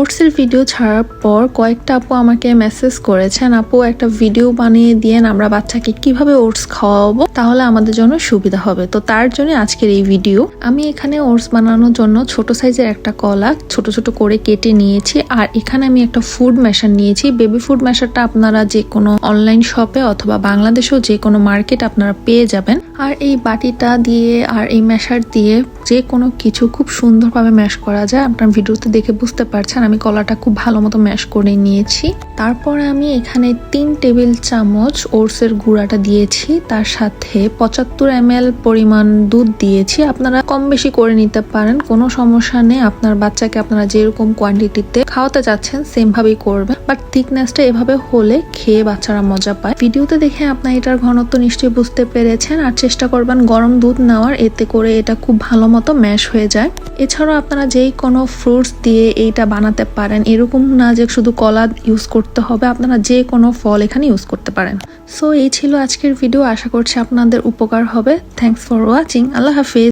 ওটসের video ছাড়ার পর কয়েকটা আপু আমাকে মেসেজ করেছেন, আপু একটা ভিডিও বানিয়ে দিয়েন আমরা বাচ্চাকে কিভাবে ওটস খাওয়াবো, তাহলে আমাদের জন্য সুবিধা হবে। তো তার জন্য আজকের এই ভিডিও। আমি এখানে ওটস বানানোর জন্য ছোট সাইজের একটা কলা ছোট ছোট করে কেটে নিয়েছি, আর এখানে আমি একটা ফুড ম্যাশার নিয়েছি। বেবি ফুড ম্যাশারটা আপনারা যে কোনো অনলাইন শপে অথবা বাংলাদেশেও যে কোনো মার্কেট আপনারা পেয়ে যাবেন। আর এই বাটিটা দিয়ে আর এই ম্যাশার দিয়ে যে কোনো কিছু খুব সুন্দরভাবে ম্যাশ করা যায়। আপনার ভিডিওতে দেখে বুঝতে পারছেন আমি কলাটা খুব ভালো মতো ম্যাশ করে নিয়েছি। তারপরে আমি এখানে 3 টেবিল চামচ ওটসের গুঁড়াটা দিয়েছি, তার সাথে 75 ml পরিমাণ দুধ দিয়েছি। আপনারা কম বেশি করে নিতে পারেন, কোনো সমস্যা নেই। আপনার বাচ্চাকে আপনারা যেরকম কোয়ান্টিটিতে খাওয়াতে চাচ্ছেন সেম ভাবেই করবেন, বাট থিকনেসটা এভাবে হলে খেয়ে বাচ্চারা মজা পায়। ভিডিওতে দেখে আপনার এটার ঘনত্ব নিশ্চয়ই বুঝতে পেরেছেন। আর চেষ্টা করবেন গরম দুধ নেওয়ার, এতে করে এটা খুব ভালো মতো ম্যাশ হয়ে যায়। এছাড়াও আপনারা যেই কোনো ফ্রুটস দিয়ে এইটা বানাতে পারেন, এরকম না যে শুধু কলা ইউজ করতে হবে, আপনারা যে কোনো ফল এখানে ইউজ করতে পারেন। সো এই ছিল আজকের ভিডিও, আশা করছি আপনাদের উপকার হবে। Thanks for watching. Allah Hafiz.